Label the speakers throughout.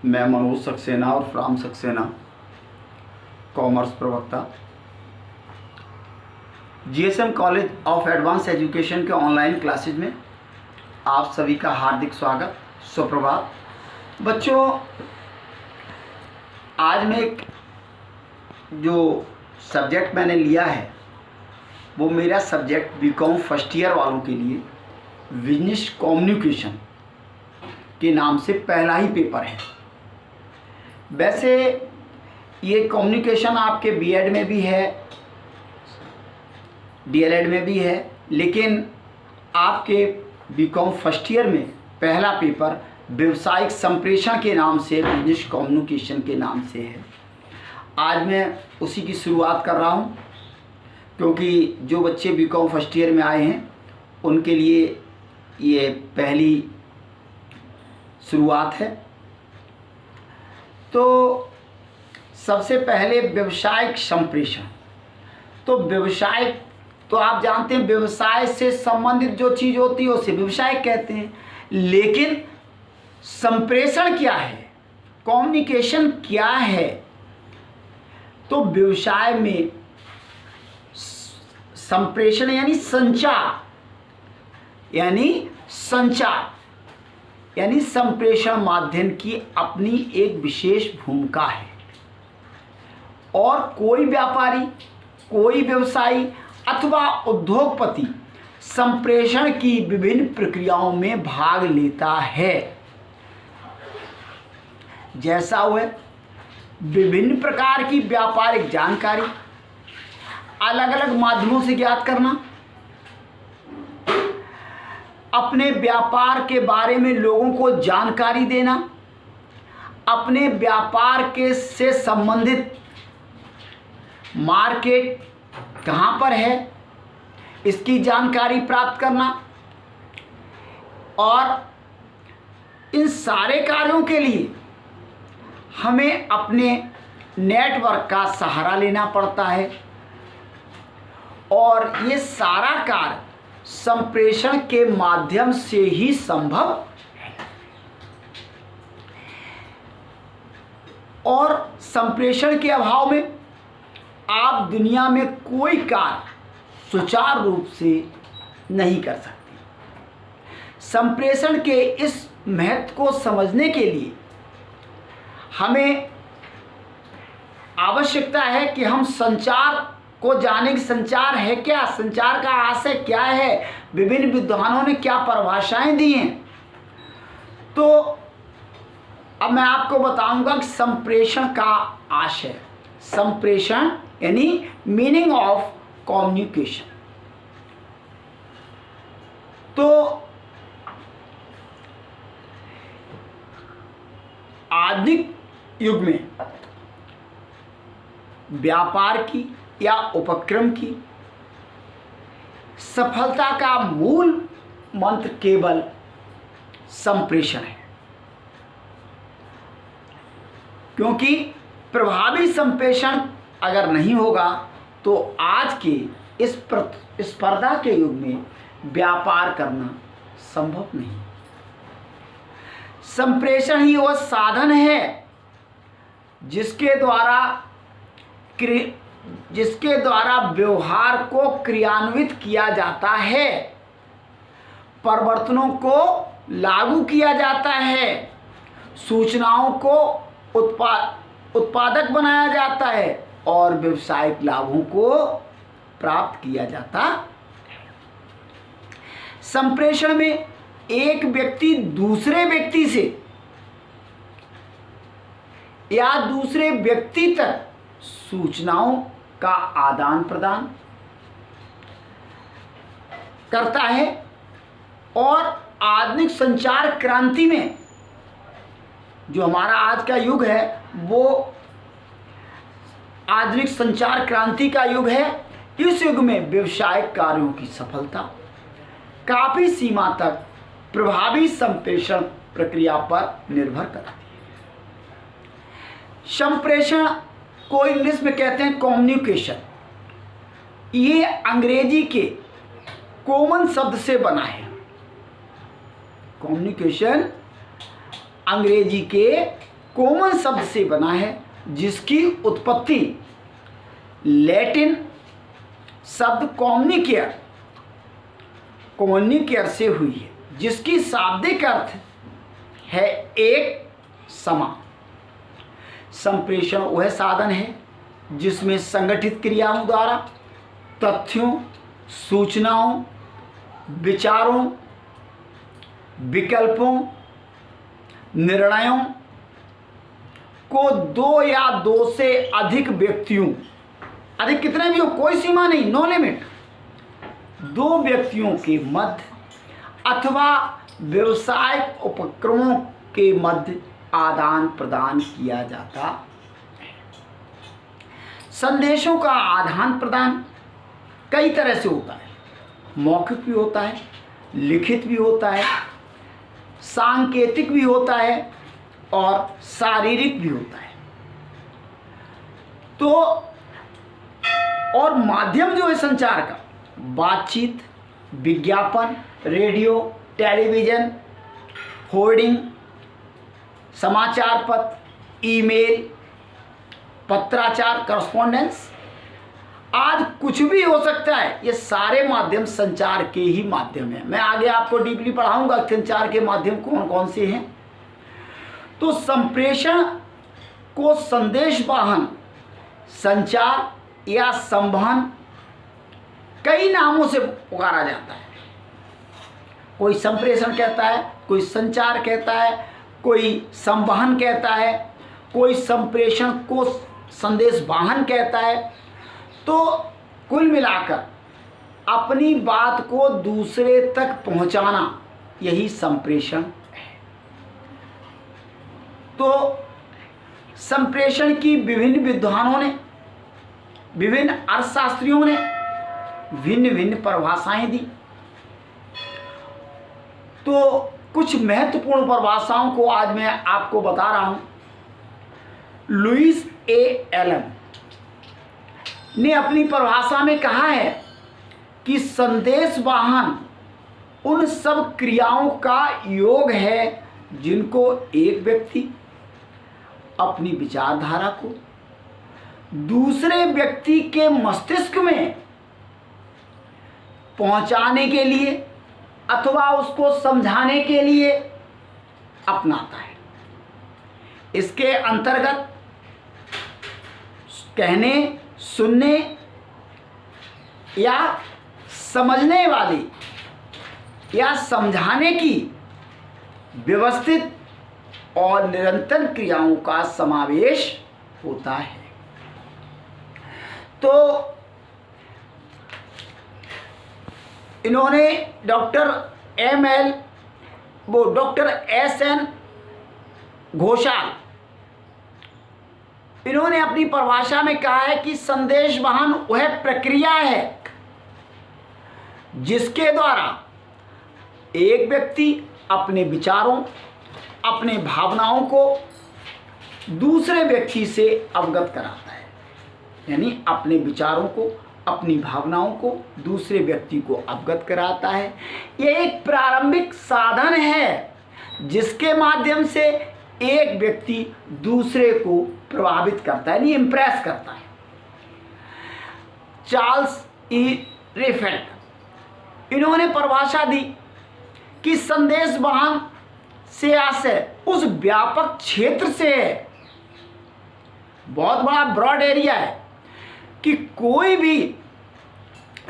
Speaker 1: मैं मनोज सक्सेना और from Saxena, commerce प्रवक्ता, GSM college of advance education के ऑनलाइन क्लासेज में आप सभी का हार्दिक स्वागत, सुप्रभात। बच्चों, आज मैं एक जो सब्जेक्ट मैंने लिया है वो मेरा सब्जेक्ट बीकॉम फर्स्ट ईयर वालों के लिए बिजनेस कम्युनिकेशन के नाम से पहला ही पेपर है। वैसे ये कम्युनिकेशन आपके बीएड में भी है, डीएलएड में भी है, लेकिन आपके बीकॉम फर्स्ट ईयर में पहला पेपर व्यवसायिक संप्रेषण के नाम से, बिजनेस कम्युनिकेशन के नाम से है। आज मैं उसी की शुरुआत कर रहा हूँ, क्योंकि जो बच्चे बीकॉम फर्स्ट ईयर में आए हैं उनके लिए ये पहली शुरुआत है। तो सबसे पहले व्यवसायिक संप्रेषण। तो व्यवसायिक, तो आप जानते हैं व्यवसाय से संबंधित जो चीज़ होती है उसे व्यवसाय कहते हैं, लेकिन संप्रेषण क्या है, कम्युनिकेशन क्या है? तो व्यवसाय में संप्रेषण यानी संचार, यानी संप्रेषण माध्यम की अपनी एक विशेष भूमिका है। और कोई व्यापारी, कोई व्यवसायी अथवा उद्योगपति संप्रेषण की विभिन्न प्रक्रियाओं में भाग लेता है। जैसा वह विभिन्न प्रकार की व्यापारिक जानकारी अलग अलग माध्यमों से ज्ञात करना, अपने व्यापार के बारे में लोगों को जानकारी देना, अपने व्यापार के से संबंधित मार्केट कहाँ पर है इसकी जानकारी प्राप्त करना, और इन सारे कार्यों के लिए हमें अपने नेटवर्क का सहारा लेना पड़ता है। और ये सारा कार्य संप्रेषण के माध्यम से ही संभव है। और संप्रेषण के अभाव में आप दुनिया में कोई कार्य सुचारू रूप से नहीं कर सकते। संप्रेषण के इस महत्व को समझने के लिए हमें आवश्यकता है कि हम संचार को जाने कि संचार है क्या, संचार का आशय क्या है, विभिन्न विद्वानों ने क्या परिभाषाएं दी हैं। तो अब मैं आपको बताऊंगा कि संप्रेषण का आशय, संप्रेषण यानी मीनिंग ऑफ कम्युनिकेशन। तो आधुनिक युग में व्यापार की या उपक्रम की सफलता का मूल मंत्र केवल संप्रेषण है, क्योंकि प्रभावी संप्रेषण अगर नहीं होगा तो आज के इस स्पर्धा के युग में व्यापार करना संभव नहीं। संप्रेषण ही वह साधन है जिसके द्वारा व्यवहार को क्रियान्वित किया जाता है, परिवर्तनों को लागू किया जाता है, सूचनाओं को उत्पादक बनाया जाता है और व्यवसायिक लाभों को प्राप्त किया जाता है। संप्रेषण में एक व्यक्ति दूसरे व्यक्ति से या दूसरे व्यक्ति तक सूचनाओं का आदान प्रदान करता है। और आधुनिक संचार क्रांति में जो हमारा आज का युग है वो आधुनिक संचार क्रांति का युग है। इस युग में व्यवसायिक कार्यों की सफलता काफी सीमा तक प्रभावी संप्रेषण प्रक्रिया पर निर्भर करती है। संप्रेषण को इंग्लिश में कहते हैं कम्युनिकेशन। ये अंग्रेजी के कॉमन शब्द से बना है। कम्युनिकेशन अंग्रेजी के कॉमन शब्द से बना है, जिसकी उत्पत्ति लैटिन शब्द कम्युनिकेयर से हुई है, जिसकी शाब्दिक अर्थ है एक समा। संप्रेषण वह साधन है जिसमें संगठित क्रियाओं द्वारा तथ्यों, सूचनाओं, विचारों, विकल्पों, निर्णयों को दो या दो से अधिक व्यक्तियों, अधिक कितने भी हो, कोई सीमा नहीं, नो लिमिट, दो व्यक्तियों के मध्य अथवा व्यवसायिक उपक्रमों के मध्य आदान प्रदान किया जाता है। संदेशों का आदान प्रदान कई तरह से होता है। मौखिक भी होता है, लिखित भी होता है, सांकेतिक भी होता है और शारीरिक भी होता है। तो और माध्यम जो है संचार का, बातचीत, विज्ञापन, रेडियो, टेलीविज़न, होर्डिंग, समाचार पत्र, ईमेल, पत्राचार, करस्पॉन्डेंस आज कुछ भी हो सकता है। ये सारे माध्यम संचार के ही माध्यम हैं। मैं आगे आपको डीपली पढ़ाऊंगा संचार के माध्यम कौन कौन से हैं। तो संप्रेषण को संदेशवाहन, संचार या संवहन कई नामों से पुकारा जाता है। कोई संप्रेषण कहता है, कोई संचार कहता है, कोई संवहन कहता है, कोई संप्रेषण को संदेशवाहन कहता है। तो कुल मिलाकर अपनी बात को दूसरे तक पहुंचाना यही संप्रेषण है। तो संप्रेषण की विभिन्न विद्वानों ने, विभिन्न अर्थशास्त्रियों ने भिन्न भिन्न परिभाषाएं दी। तो कुछ महत्वपूर्ण परिभाषाओं को आज मैं आपको बता रहा हूं। लुईस ए एलन ने अपनी परिभाषा में कहा है कि संदेशवाहन उन सब क्रियाओं का योग है जिनको एक व्यक्ति अपनी विचारधारा को दूसरे व्यक्ति के मस्तिष्क में पहुंचाने के लिए अथवा उसको समझाने के लिए अपनाता है। इसके अंतर्गत कहने, सुनने या समझने वाली या समझाने की व्यवस्थित और निरंतर क्रियाओं का समावेश होता है। तो इन्होंने डॉक्टर एस.एन. घोषाल इन्होंने अपनी परिभाषा में कहा है कि संदेशवाहन वह प्रक्रिया है जिसके द्वारा एक व्यक्ति अपने विचारों, अपने भावनाओं को दूसरे व्यक्ति से अवगत कराता है। यानी अपने विचारों को, अपनी भावनाओं को दूसरे व्यक्ति को अवगत कराता है। यह एक प्रारंभिक साधन है जिसके माध्यम से एक व्यक्ति दूसरे को प्रभावित करता है, यानी इम्प्रेस करता है। चार्ल्स ई रेफेल्ट इन्होंने परिभाषा दी कि संदेशवाहन से आशय उस व्यापक क्षेत्र से है, बहुत बड़ा ब्रॉड एरिया है, कि कोई भी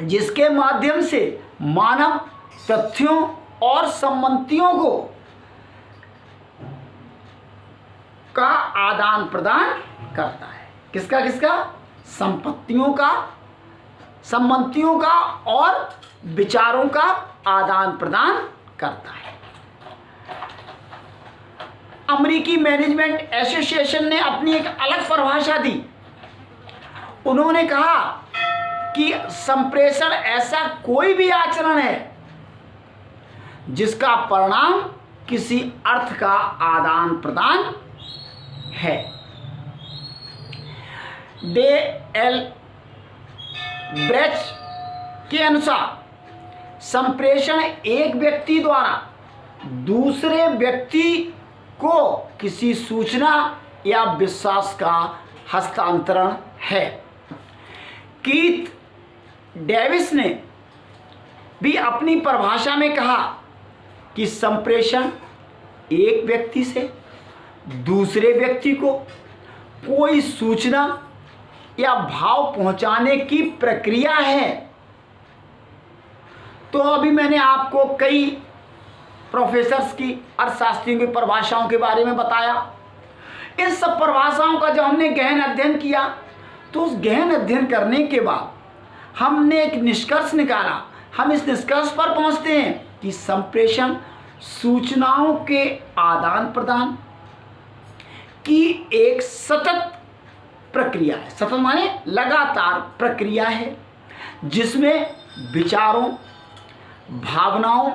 Speaker 1: जिसके माध्यम से मानव तथ्यों और संपत्तियों को का आदान प्रदान करता है। किसका किसका? संपत्तियों का, संपत्तियों का और विचारों का आदान प्रदान करता है। अमेरिकी मैनेजमेंट एसोसिएशन ने अपनी एक अलग परिभाषा दी। उन्होंने कहा कि संप्रेषण ऐसा कोई भी आचरण है जिसका परिणाम किसी अर्थ का आदान प्रदान है। डे एल ब्रेच के अनुसार संप्रेषण एक व्यक्ति द्वारा दूसरे व्यक्ति को किसी सूचना या विश्वास का हस्तांतरण है। कीथ डेविस ने भी अपनी परिभाषा में कहा कि संप्रेषण एक व्यक्ति से दूसरे व्यक्ति को कोई सूचना या भाव पहुंचाने की प्रक्रिया है। तो अभी मैंने आपको कई प्रोफेसर्स की अर्थशास्त्रियों की परिभाषाओं के बारे में बताया। इन सब परिभाषाओं का जब हमने गहन अध्ययन किया तो उस गहन अध्ययन करने के बाद हमने एक निष्कर्ष निकाला। हम इस निष्कर्ष पर पहुंचते हैं कि संप्रेषण सूचनाओं के आदान प्रदान की एक सतत प्रक्रिया है। सतत माने लगातार प्रक्रिया है, जिसमें विचारों, भावनाओं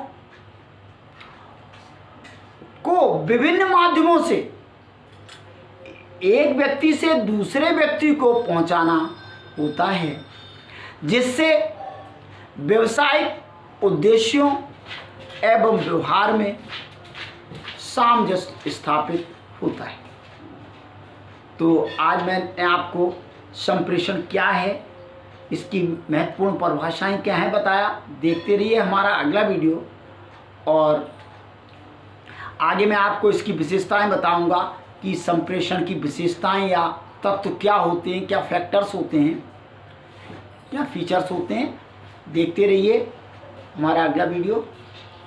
Speaker 1: को विभिन्न माध्यमों से एक व्यक्ति से दूसरे व्यक्ति को पहुंचाना होता है, जिससे व्यवसायिक उद्देश्यों एवं व्यवहार में सामंजस्य स्थापित होता है। तो आज मैंने आपको संप्रेषण क्या है, इसकी महत्वपूर्ण परिभाषाएं क्या हैं बताया। देखते रहिए हमारा अगला वीडियो, और आगे मैं आपको इसकी विशेषताएं बताऊंगा कि संप्रेषण की विशेषताएं या तत्व क्या होते हैं, क्या फैक्टर्स होते हैं, क्या फीचर्स होते हैं। देखते रहिए हमारा अगला वीडियो।